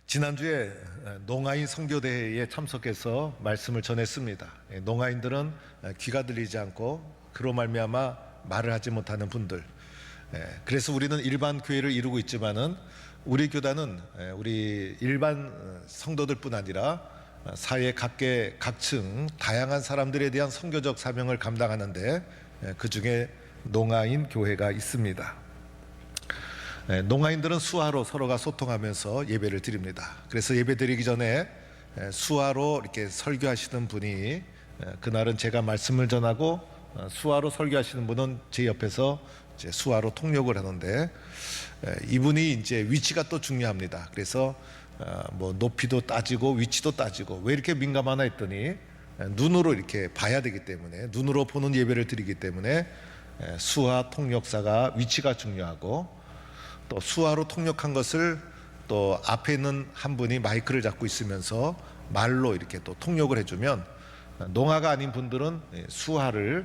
지난주에 농아인 선교대회에 참석해서 말씀을 전했습니다. 농아인들은 귀가 들리지 않고 그로 말미암아 말을 하지 못하는 분들. 그래서 우리는 일반 교회를 이루고 있지만은 우리 교단은 우리 일반 성도들뿐 아니라 사회 각계각층 다양한 사람들에 대한 선교적 사명을 감당하는데 그 중에 농아인 교회가 있습니다. 농아인들은 수화로 서로가 소통하면서 예배를 드립니다. 그래서 예배 드리기 전에 수화로 이렇게 설교하시는 분이, 그날은 제가 말씀을 전하고 수화로 설교하시는 분은 제 옆에서 이제 수화로 통역을 하는데, 이분이 이제 위치가 또 중요합니다. 그래서 뭐 높이도 따지고 위치도 따지고 왜 이렇게 민감하나 했더니 눈으로 이렇게 봐야 되기 때문에, 눈으로 보는 예배를 드리기 때문에 수화 통역사가 위치가 중요하고, 또 수화로 통역한 것을 또 앞에 있는 한 분이 마이크를 잡고 있으면서 말로 이렇게 또 통역을 해주면, 농아가 아닌 분들은 수화를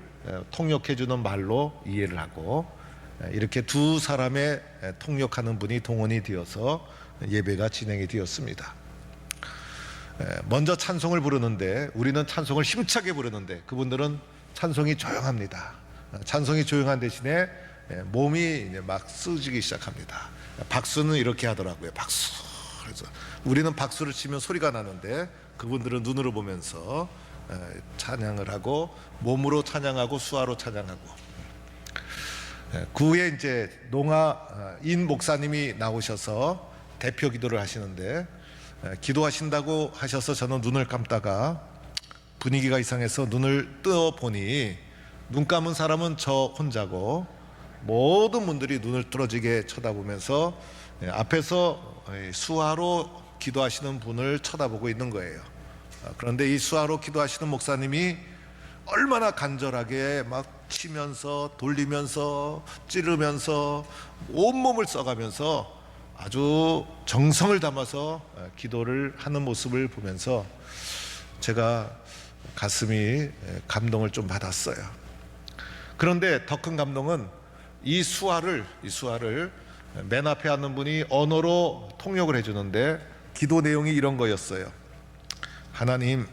통역해주는 말로 이해를 하고, 이렇게 두 사람의 통역하는 분이 동원이 되어서 예배가 진행이 되었습니다. 먼저 찬송을 부르는데, 우리는 찬송을 힘차게 부르는데 그분들은 찬송이 조용합니다. 찬송이 조용한 대신에 몸이 이제 막 쓰지기 시작합니다. 박수는 이렇게 하더라고요. 박수. 그래서 우리는 박수를 치면 소리가 나는데 그분들은 눈으로 보면서 찬양을 하고, 몸으로 찬양하고 수화로 찬양하고. 그 후에 이제 농아인 목사님이 나오셔서 대표 기도를 하시는데, 기도하신다고 하셔서 저는 눈을 감다가 분위기가 이상해서 눈을 떠 보니 눈 감은 사람은 저 혼자고 모든 분들이 눈을 뚫어지게 쳐다보면서 앞에서 수화로 기도하시는 분을 쳐다보고 있는 거예요. 그런데 이 수화로 기도하시는 목사님이 얼마나 간절하게 막 치면서 돌리면서 찌르면서 온몸을 써가면서 아주 정성을 담아서 기도를 하는 모습을 보면서 제가 가슴이 감동을 좀 받았어요. 그런데 더 큰 감동은 이 수화를 맨 앞에 앉는 분이 언어로 통역을 해주는데, 기도 내용이 이런 거였어요. 하나님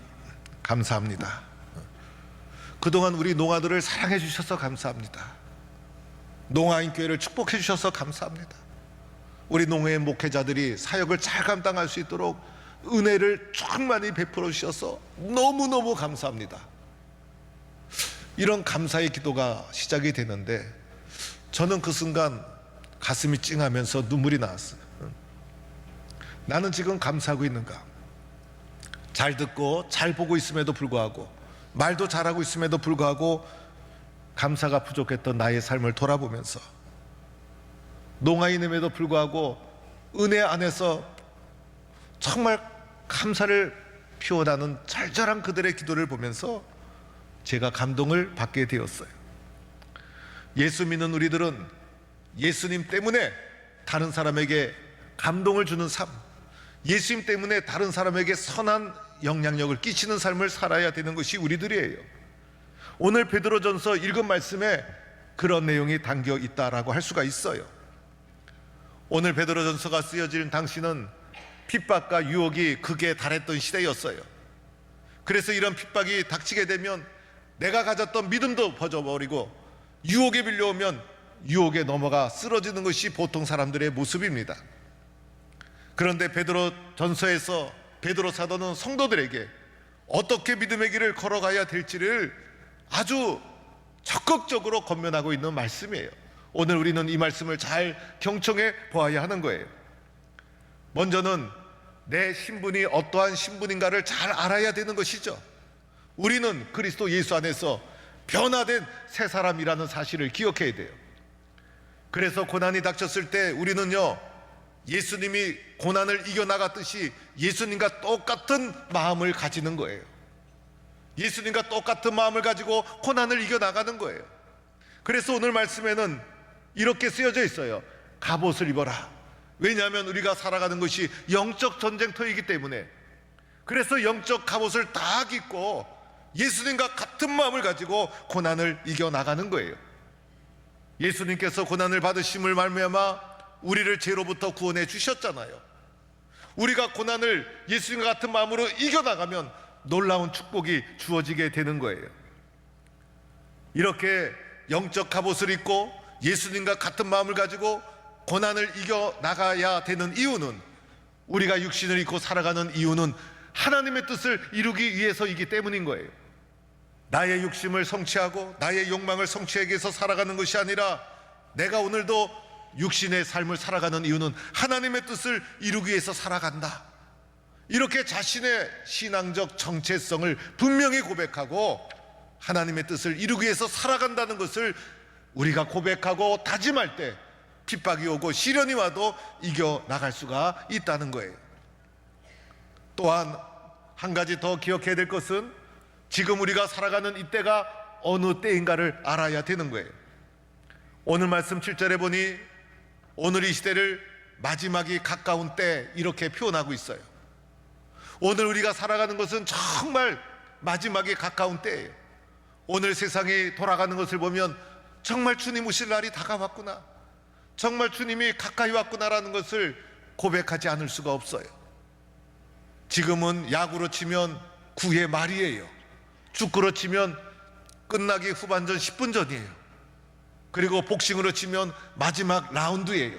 감사합니다. 그동안 우리 농아들을 사랑해 주셔서 감사합니다. 농아인 교회를 축복해 주셔서 감사합니다. 우리 농아인 목회자들이 사역을 잘 감당할 수 있도록 은혜를 충만히 베풀어 주셔서 너무너무 감사합니다. 이런 감사의 기도가 시작이 되는데, 저는 그 순간 가슴이 찡하면서 눈물이 나왔어요. 나는 지금 감사하고 있는가? 잘 듣고 잘 보고 있음에도 불구하고, 말도 잘하고 있음에도 불구하고 감사가 부족했던 나의 삶을 돌아보면서, 농아인임에도 불구하고 은혜 안에서 정말 감사를 피워나는 절절한 그들의 기도를 보면서 제가 감동을 받게 되었어요. 예수 믿는 우리들은 예수님 때문에 다른 사람에게 감동을 주는 삶, 예수님 때문에 다른 사람에게 선한 영향력을 끼치는 삶을 살아야 되는 것이 우리들이에요. 오늘 베드로전서 읽은 말씀에 그런 내용이 담겨 있다라고 할 수가 있어요. 오늘 베드로전서가 쓰여질 당시는 핍박과 유혹이 극에 달했던 시대였어요. 그래서 이런 핍박이 닥치게 되면 내가 가졌던 믿음도 버져버리고, 유혹에 밀려오면 유혹에 넘어가 쓰러지는 것이 보통 사람들의 모습입니다. 그런데 베드로 전서에서 베드로 사도는 성도들에게 어떻게 믿음의 길을 걸어가야 될지를 아주 적극적으로 권면하고 있는 말씀이에요. 오늘 우리는 이 말씀을 잘 경청해 보아야 하는 거예요. 먼저는 내 신분이 어떠한 신분인가를 잘 알아야 되는 것이죠. 우리는 그리스도 예수 안에서 변화된 새 사람이라는 사실을 기억해야 돼요. 그래서 고난이 닥쳤을 때 우리는요, 예수님이 고난을 이겨나갔듯이 예수님과 똑같은 마음을 가지는 거예요. 예수님과 똑같은 마음을 가지고 고난을 이겨나가는 거예요. 그래서 오늘 말씀에는 이렇게 쓰여져 있어요. 갑옷을 입어라. 왜냐하면 우리가 살아가는 것이 영적 전쟁터이기 때문에. 그래서 영적 갑옷을 다 입고 예수님과 같은 마음을 가지고 고난을 이겨나가는 거예요. 예수님께서 고난을 받으심을 말미암아 우리를 죄로부터 구원해 주셨잖아요. 우리가 고난을 예수님과 같은 마음으로 이겨나가면 놀라운 축복이 주어지게 되는 거예요. 이렇게 영적 갑옷을 입고 예수님과 같은 마음을 가지고 고난을 이겨나가야 되는 이유는, 우리가 육신을 입고 살아가는 이유는 하나님의 뜻을 이루기 위해서이기 때문인 거예요. 나의 욕심을 성취하고 나의 욕망을 성취하기 위해서 살아가는 것이 아니라, 내가 오늘도 육신의 삶을 살아가는 이유는 하나님의 뜻을 이루기 위해서 살아간다. 이렇게 자신의 신앙적 정체성을 분명히 고백하고 하나님의 뜻을 이루기 위해서 살아간다는 것을 우리가 고백하고 다짐할 때 핍박이 오고 시련이 와도 이겨나갈 수가 있다는 거예요. 또한 한 가지 더 기억해야 될 것은, 지금 우리가 살아가는 이때가 어느 때인가를 알아야 되는 거예요. 오늘 말씀 7절에 보니 오늘 이 시대를 마지막이 가까운 때 이렇게 표현하고 있어요. 오늘 우리가 살아가는 것은 정말 마지막이 가까운 때예요. 오늘 세상이 돌아가는 것을 보면 정말 주님 오실 날이 다가왔구나, 정말 주님이 가까이 왔구나라는 것을 고백하지 않을 수가 없어요. 지금은 야구로 치면 9회 말이에요. 축구로 치면 끝나기 후반전 10분 전이에요. 그리고 복싱으로 치면 마지막 라운드예요.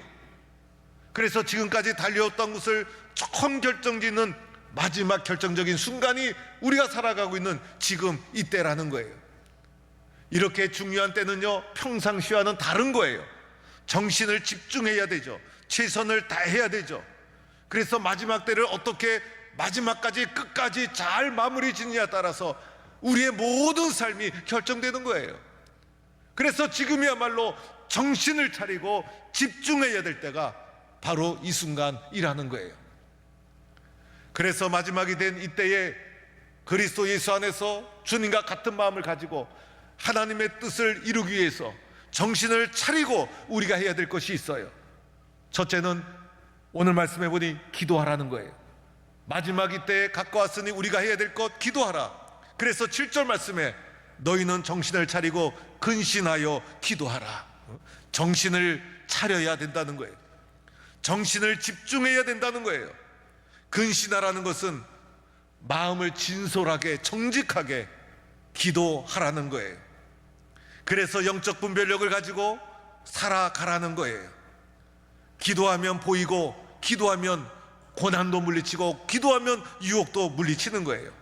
그래서 지금까지 달려왔던 것을 처음 결정짓는 마지막 결정적인 순간이 우리가 살아가고 있는 지금 이때라는 거예요. 이렇게 중요한 때는요, 평상시와는 다른 거예요. 정신을 집중해야 되죠. 최선을 다해야 되죠. 그래서 마지막 때를 어떻게 마지막까지 끝까지 잘 마무리 짓느냐에 따라서 우리의 모든 삶이 결정되는 거예요. 그래서 지금이야말로 정신을 차리고 집중해야 될 때가 바로 이 순간이라는 거예요. 그래서 마지막이 된 이때에 그리스도 예수 안에서 주님과 같은 마음을 가지고 하나님의 뜻을 이루기 위해서 정신을 차리고 우리가 해야 될 것이 있어요. 첫째는 오늘 말씀해 보니 기도하라는 거예요. 마지막 이때에 가까웠으니 우리가 해야 될 것, 기도하라. 그래서 7절 말씀에 너희는 정신을 차리고 근신하여 기도하라. 정신을 차려야 된다는 거예요. 정신을 집중해야 된다는 거예요. 근신하라는 것은 마음을 진솔하게 정직하게 기도하라는 거예요. 그래서 영적 분별력을 가지고 살아가라는 거예요. 기도하면 보이고, 기도하면 고난도 물리치고, 기도하면 유혹도 물리치는 거예요.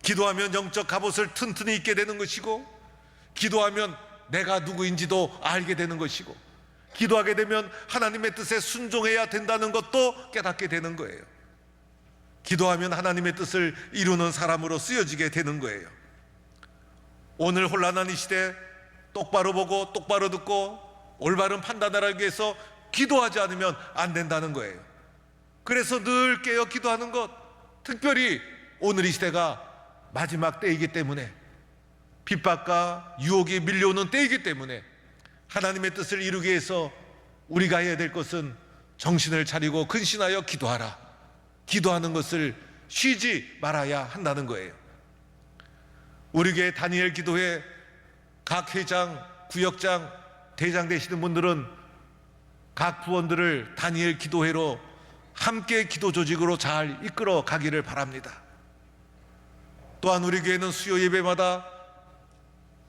기도하면 영적 갑옷을 튼튼히 입게 되는 것이고, 기도하면 내가 누구인지도 알게 되는 것이고, 기도하게 되면 하나님의 뜻에 순종해야 된다는 것도 깨닫게 되는 거예요. 기도하면 하나님의 뜻을 이루는 사람으로 쓰여지게 되는 거예요. 오늘 혼란한 이 시대 똑바로 보고 똑바로 듣고 올바른 판단을 하기 위해서 기도하지 않으면 안 된다는 거예요. 그래서 늘 깨어 기도하는 것, 특별히 오늘 이 시대가 마지막 때이기 때문에, 핍박과 유혹이 밀려오는 때이기 때문에 하나님의 뜻을 이루기 위해서 우리가 해야 될 것은 정신을 차리고 근신하여 기도하라. 기도하는 것을 쉬지 말아야 한다는 거예요. 우리 교회 다니엘 기도회 각 회장, 구역장, 대장 되시는 분들은 각 부원들을 다니엘 기도회로 함께 기도 조직으로 잘 이끌어 가기를 바랍니다. 또한 우리 교회는 수요 예배마다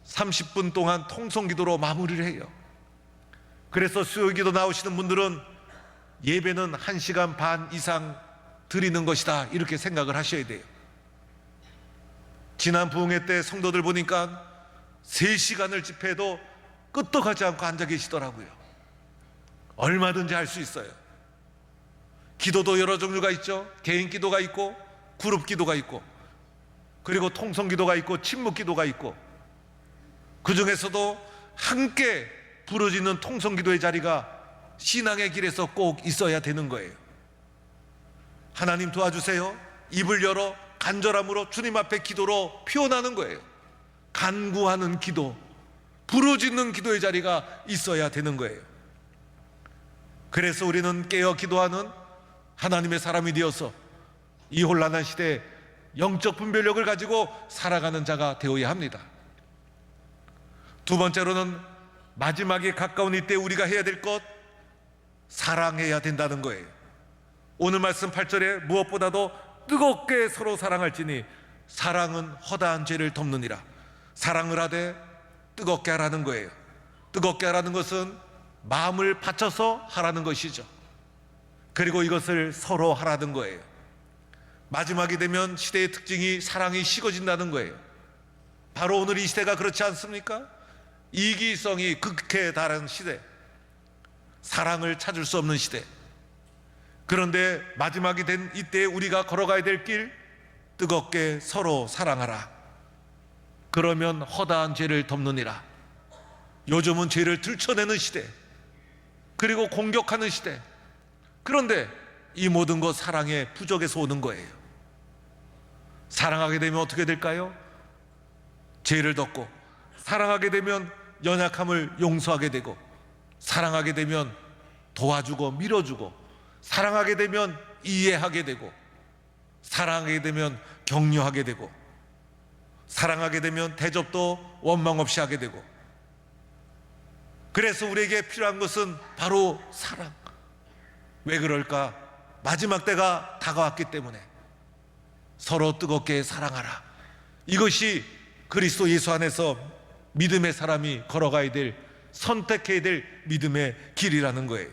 30분 동안 통성기도로 마무리를 해요. 그래서 수요 기도 나오시는 분들은 예배는 1시간 반 이상 드리는 것이다, 이렇게 생각을 하셔야 돼요. 지난 부흥회 때 성도들 보니까 3시간을 집회해도 끄떡하지 않고 앉아 계시더라고요. 얼마든지 할 수 있어요. 기도도 여러 종류가 있죠. 개인 기도가 있고, 그룹 기도가 있고, 그리고 통성 기도가 있고, 침묵 기도가 있고, 그 중에서도 함께 부르짖는 통성 기도의 자리가 신앙의 길에서 꼭 있어야 되는 거예요. 하나님 도와주세요. 입을 열어 간절함으로 주님 앞에 기도로 표현하는 거예요. 간구하는 기도, 부르짖는 기도의 자리가 있어야 되는 거예요. 그래서 우리는 깨어 기도하는 하나님의 사람이 되어서 이 혼란한 시대에 영적 분별력을 가지고 살아가는 자가 되어야 합니다. 두 번째로는 마지막에 가까운 이때 우리가 해야 될 것, 사랑해야 된다는 거예요. 오늘 말씀 8절에 무엇보다도 뜨겁게 서로 사랑할지니 사랑은 허다한 죄를 덮느니라. 사랑을 하되 뜨겁게 하라는 거예요. 뜨겁게 하라는 것은 마음을 바쳐서 하라는 것이죠. 그리고 이것을 서로 하라는 거예요. 마지막이 되면 시대의 특징이 사랑이 식어진다는 거예요. 바로 오늘 이 시대가 그렇지 않습니까? 이기성이 극해에 달한 시대, 사랑을 찾을 수 없는 시대. 그런데 마지막이 된 이때에 우리가 걸어가야 될 길, 뜨겁게 서로 사랑하라. 그러면 허다한 죄를 덮느니라. 요즘은 죄를 들춰내는 시대, 그리고 공격하는 시대. 그런데 이 모든 것 사랑의 부족에서 오는 거예요. 사랑하게 되면 어떻게 될까요? 죄를 덮고, 사랑하게 되면 연약함을 용서하게 되고, 사랑하게 되면 도와주고 밀어주고, 사랑하게 되면 이해하게 되고, 사랑하게 되면 격려하게 되고, 사랑하게 되면 대접도 원망 없이 하게 되고. 그래서 우리에게 필요한 것은 바로 사랑. 왜 그럴까? 마지막 때가 다가왔기 때문에 서로 뜨겁게 사랑하라. 이것이 그리스도 예수 안에서 믿음의 사람이 걸어가야 될, 선택해야 될 믿음의 길이라는 거예요.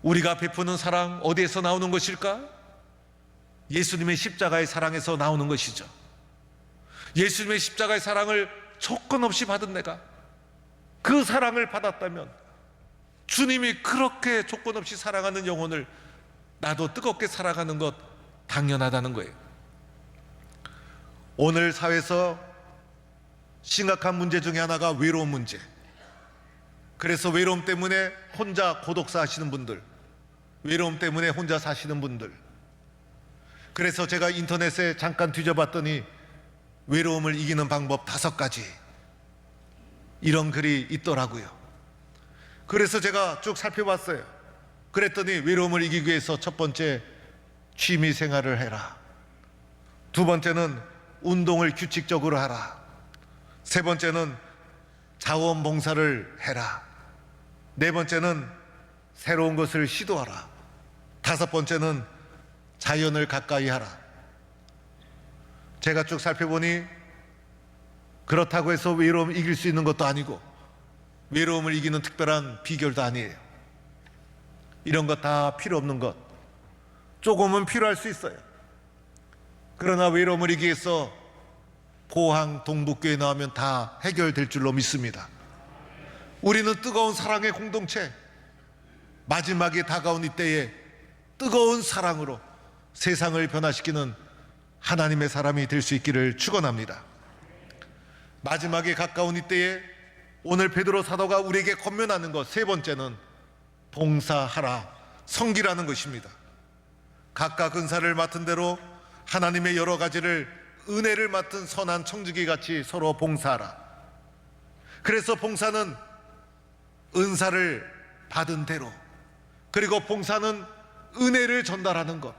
우리가 베푸는 사랑 어디에서 나오는 것일까? 예수님의 십자가의 사랑에서 나오는 것이죠. 예수님의 십자가의 사랑을 조건 없이 받은 내가 그 사랑을 받았다면, 주님이 그렇게 조건 없이 사랑하는 영혼을 나도 뜨겁게 사랑하는 것 당연하다는 거예요. 오늘 사회에서 심각한 문제 중에 하나가 외로운 문제. 그래서 외로움 때문에 혼자 고독사 하시는 분들, 외로움 때문에 혼자 사시는 분들. 그래서 제가 인터넷에 잠깐 뒤져봤더니 외로움을 이기는 방법 5가지, 이런 글이 있더라고요. 그래서 제가 쭉 살펴봤어요. 그랬더니 외로움을 이기기 위해서 첫 번째, 취미 생활을 해라. 두 번째는 운동을 규칙적으로 하라. 세 번째는 자원봉사를 해라. 네 번째는 새로운 것을 시도하라. 5번째는 자연을 가까이 하라. 제가 쭉 살펴보니 그렇다고 해서 외로움을 이길 수 있는 것도 아니고, 외로움을 이기는 특별한 비결도 아니에요. 이런 것 다 필요 없는 것, 조금은 필요할 수 있어요. 그러나 외로움을 이기기 위해서 포항 동북교회 나오면 다 해결될 줄로 믿습니다. 우리는 뜨거운 사랑의 공동체, 마지막에 다가온 이때에 뜨거운 사랑으로 세상을 변화시키는 하나님의 사람이 될 수 있기를 축원합니다. 마지막에 가까운 이때에 오늘 베드로 사도가 우리에게 권면하는 것, 세 번째는 봉사하라, 섬기라는 것입니다. 각각 은사를 맡은 대로 하나님의 여러 가지를, 은혜를 맡은 선한 청지기 같이 서로 봉사하라. 그래서 봉사는 은사를 받은 대로, 그리고 봉사는 은혜를 전달하는 것.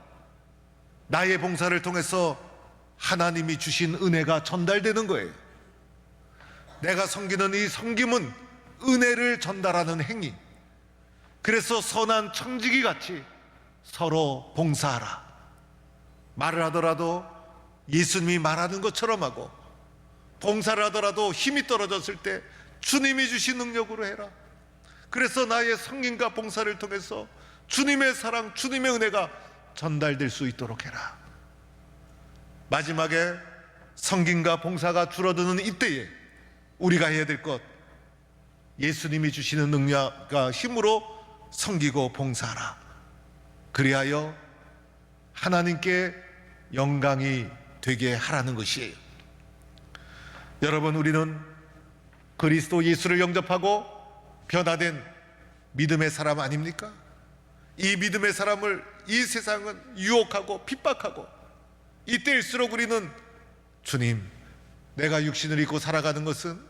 나의 봉사를 통해서 하나님이 주신 은혜가 전달되는 거예요. 내가 섬기는 이 섬김은 은혜를 전달하는 행위. 그래서 선한 청지기 같이 서로 봉사하라. 말을 하더라도 예수님이 말하는 것처럼 하고, 봉사를 하더라도 힘이 떨어졌을 때 주님이 주신 능력으로 해라. 그래서 나의 섬김과 봉사를 통해서 주님의 사랑, 주님의 은혜가 전달될 수 있도록 해라. 마지막에 섬김과 봉사가 줄어드는 이때에 우리가 해야 될 것, 예수님이 주시는 능력과 힘으로 섬기고 봉사하라. 그리하여 하나님께 영광이 되게 하라는 것이에요. 여러분, 우리는 그리스도 예수를 영접하고 변화된 믿음의 사람 아닙니까? 이 믿음의 사람을 이 세상은 유혹하고 핍박하고, 이때일수록 우리는 주님, 내가 육신을 입고 살아가는 것은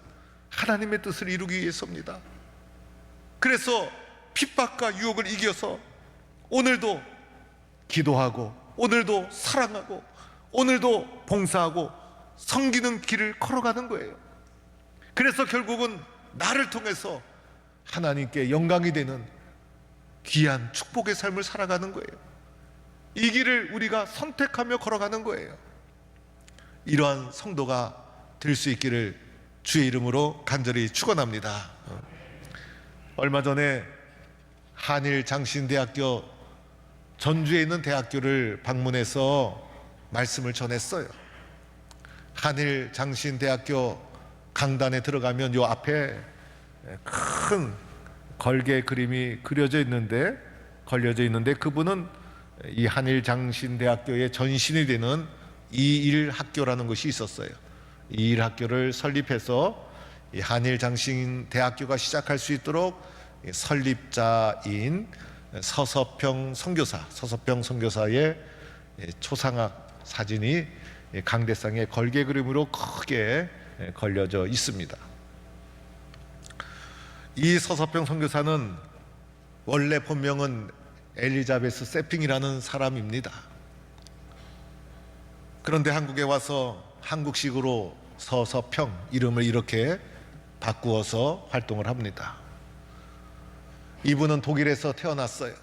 하나님의 뜻을 이루기 위해서입니다. 그래서 핍박과 유혹을 이겨서 오늘도 기도하고, 오늘도 사랑하고, 오늘도 봉사하고 섬기는 길을 걸어가는 거예요. 그래서 결국은 나를 통해서 하나님께 영광이 되는 귀한 축복의 삶을 살아가는 거예요. 이 길을 우리가 선택하며 걸어가는 거예요. 이러한 성도가 될 수 있기를 주의 이름으로 간절히 축원합니다. 얼마 전에 한일장신대학교, 전주에 있는 대학교를 방문해서 말씀을 전했어요. 한일장신대학교 강단에 들어가면 요 앞에 큰 걸개 그림이 걸려져 있는데 그분은 이 한일장신대학교의 전신이 되는 이일학교라는 것이 있었어요. 이일학교를 설립해서 이 한일장신대학교가 시작할 수 있도록 설립자인 서서평 선교사의 초상화 사진이 강대상에 걸개 그림으로 크게 걸려져 있습니다. 이 서서평 선교사는 원래 본명은 엘리자베스 세핑이라는 사람입니다. 그런데 한국에 와서 한국식으로 서서평 이름을 이렇게 바꾸어서 활동을 합니다. 이분은 독일에서 태어났어요.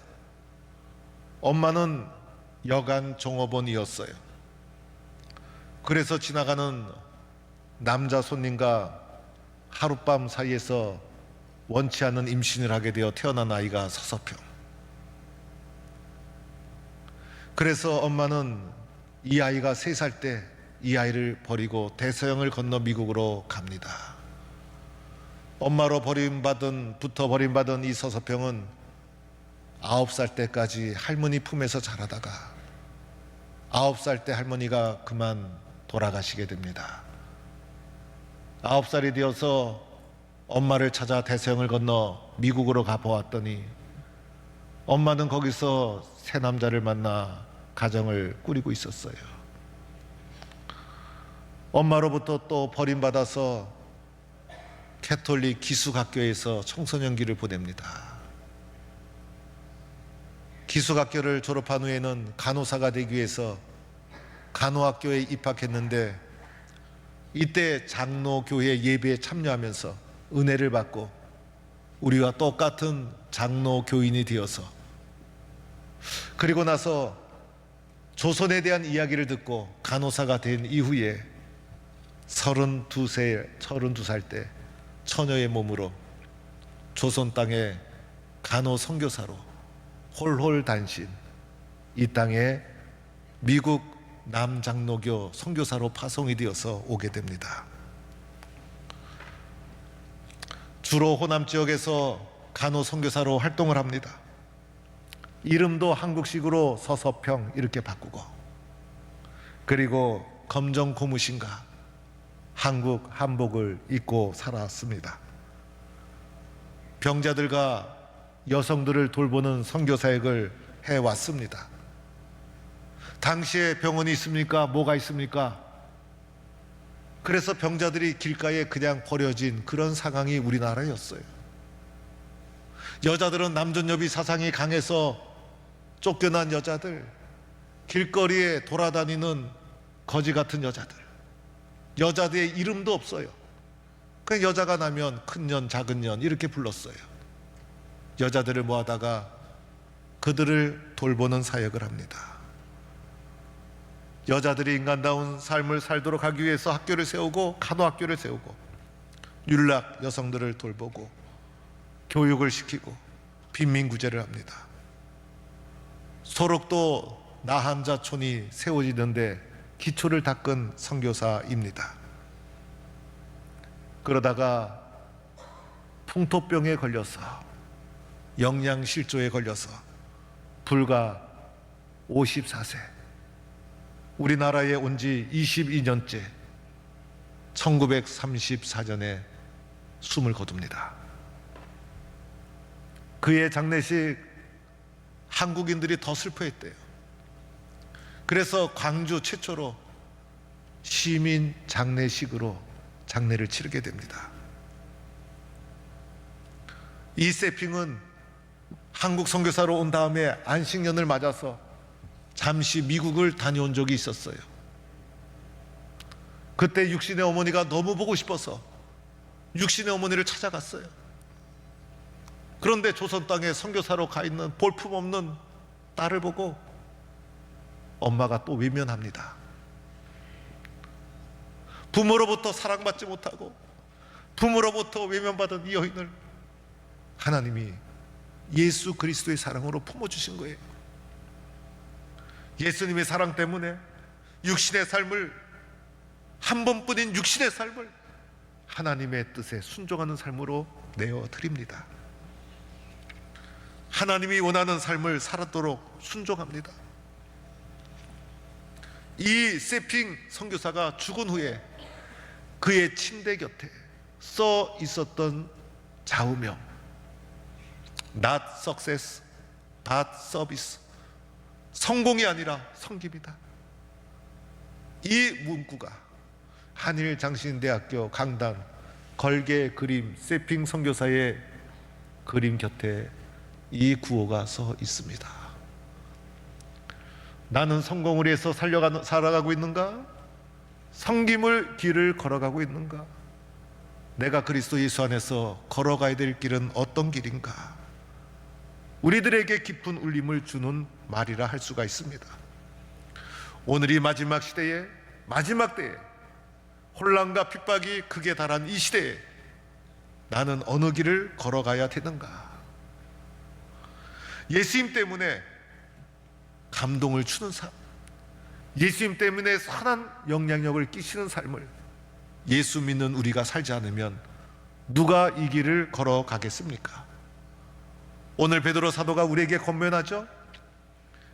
엄마는 여간 종업원이었어요. 그래서 지나가는 남자 손님과 하룻밤 사이에서 원치 않는 임신을 하게 되어 태어난 아이가 서서평. 그래서 엄마는 이 아이가 3살 때 이 아이를 버리고 대서양을 건너 미국으로 갑니다. 엄마로 버림받은 이 서서평은 9살 때까지 할머니 품에서 자라다가 9살 때 할머니가 그만 돌아가시게 됩니다. 9살이 되어서 엄마를 찾아 대서양을 건너 미국으로 가보았더니 엄마는 거기서 새 남자를 만나 가정을 꾸리고 있었어요. 엄마로부터 또 버림받아서 캐톨릭 기숙학교에서 청소년기를 보냅니다. 기숙학교를 졸업한 후에는 간호사가 되기 위해서 간호학교에 입학했는데 이때 장로교회 예배에 참여하면서 은혜를 받고 우리와 똑같은 장로교인이 되어서, 그리고 나서 조선에 대한 이야기를 듣고 간호사가 된 이후에 32살 때 처녀의 몸으로 조선 땅에 간호 선교사로 홀홀단신 이 땅에 미국 남장로교 선교사로 파송이 되어서 오게 됩니다. 주로 호남 지역에서 간호 선교사로 활동을 합니다. 이름도 한국식으로 서서평 이렇게 바꾸고, 그리고 검정 고무신과 한국 한복을 입고 살았습니다. 병자들과 여성들을 돌보는 선교사역을 해왔습니다. 당시에 병원이 있습니까? 뭐가 있습니까? 그래서 병자들이 길가에 그냥 버려진 그런 상황이 우리나라였어요. 여자들은 남존여비 사상이 강해서 쫓겨난 여자들, 길거리에 돌아다니는 거지 같은 여자들의 이름도 없어요. 그냥 여자가 나면 큰 년, 작은 년 이렇게 불렀어요. 여자들을 모아다가 그들을 돌보는 사역을 합니다. 여자들이 인간다운 삶을 살도록 하기 위해서 학교를 세우고 간호학교를 세우고 율락 여성들을 돌보고 교육을 시키고 빈민구제를 합니다. 소록도 나한자촌이 세워지는데 기초를 닦은 선교사입니다. 그러다가 풍토병에 걸려서 영양실조에 걸려서 불과 54세, 우리나라에 온 지 22년째 1934년에 숨을 거둡니다. 그의 장례식 한국인들이 더 슬퍼했대요. 그래서 광주 최초로 시민 장례식으로 장례를 치르게 됩니다. 이 세핑은 한국 선교사로 온 다음에 안식년을 맞아서 잠시 미국을 다녀온 적이 있었어요. 그때 육신의 어머니가 너무 보고 싶어서 육신의 어머니를 찾아갔어요. 그런데 조선 땅에 선교사로 가 있는 볼품없는 딸을 보고 엄마가 또 외면합니다. 부모로부터 사랑받지 못하고 부모로부터 외면받은 이 여인을 하나님이 예수 그리스도의 사랑으로 품어주신 거예요. 예수님의 사랑 때문에 육신의 삶을, 한 번뿐인 육신의 삶을 하나님의 뜻에 순종하는 삶으로 내어드립니다. 하나님이 원하는 삶을 살도록 순종합니다. 이 세핑 선교사가 죽은 후에 그의 침대 곁에 써 있었던 좌우명, Not success, but service. 성공이 아니라 섬김이다. 이 문구가 한일장신대학교 강단 걸개 그림 세핑 선교사의 그림 곁에 이 구호가 써 있습니다. 나는 성공을 위해서 살아가고 있는가? 섬김을 길을 걸어가고 있는가? 내가 그리스도 예수 안에서 걸어가야 될 길은 어떤 길인가? 우리들에게 깊은 울림을 주는 말이라 할 수가 있습니다. 오늘이 마지막 시대에, 마지막 때에 혼란과 핍박이 극에 달한 이 시대에 나는 어느 길을 걸어가야 되는가? 예수님 때문에 감동을 주는 삶, 예수님 때문에 선한 영향력을 끼치는 삶을 예수 믿는 우리가 살지 않으면 누가 이 길을 걸어가겠습니까? 오늘 베드로 사도가 우리에게 권면하죠.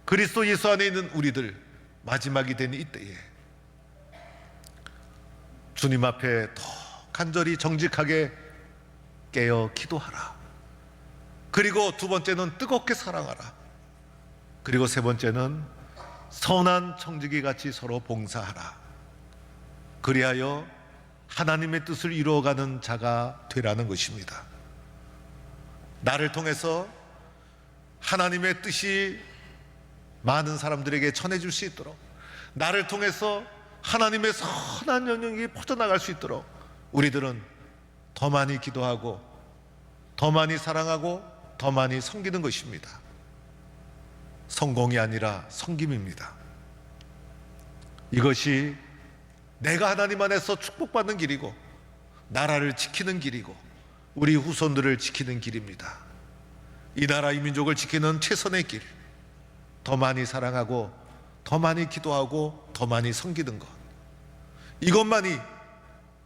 그리스도 예수 안에 있는 우리들, 마지막이 된 이때에 주님 앞에 더 간절히 정직하게 깨어 기도하라. 그리고 두 번째는 뜨겁게 사랑하라. 그리고 세 번째는 선한 청지기 같이 서로 봉사하라. 그리하여 하나님의 뜻을 이루어가는 자가 되라는 것입니다. 나를 통해서 하나님의 뜻이 많은 사람들에게 전해질 수 있도록, 나를 통해서 하나님의 선한 영향이 퍼져나갈 수 있도록 우리들은 더 많이 기도하고 더 많이 사랑하고 더 많이 섬기는 것입니다. 성공이 아니라 섬김입니다. 이것이 내가 하나님 안에서 축복받는 길이고 나라를 지키는 길이고 우리 후손들을 지키는 길입니다. 이 나라 이 민족을 지키는 최선의 길, 더 많이 사랑하고 더 많이 기도하고 더 많이 섬기는 것, 이것만이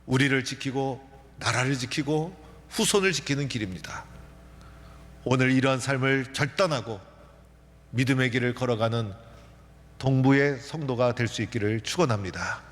우리를 지키고 나라를 지키고 후손을 지키는 길입니다. 오늘 이러한 삶을 결단하고 믿음의 길을 걸어가는 동부의 성도가 될 수 있기를 축원합니다.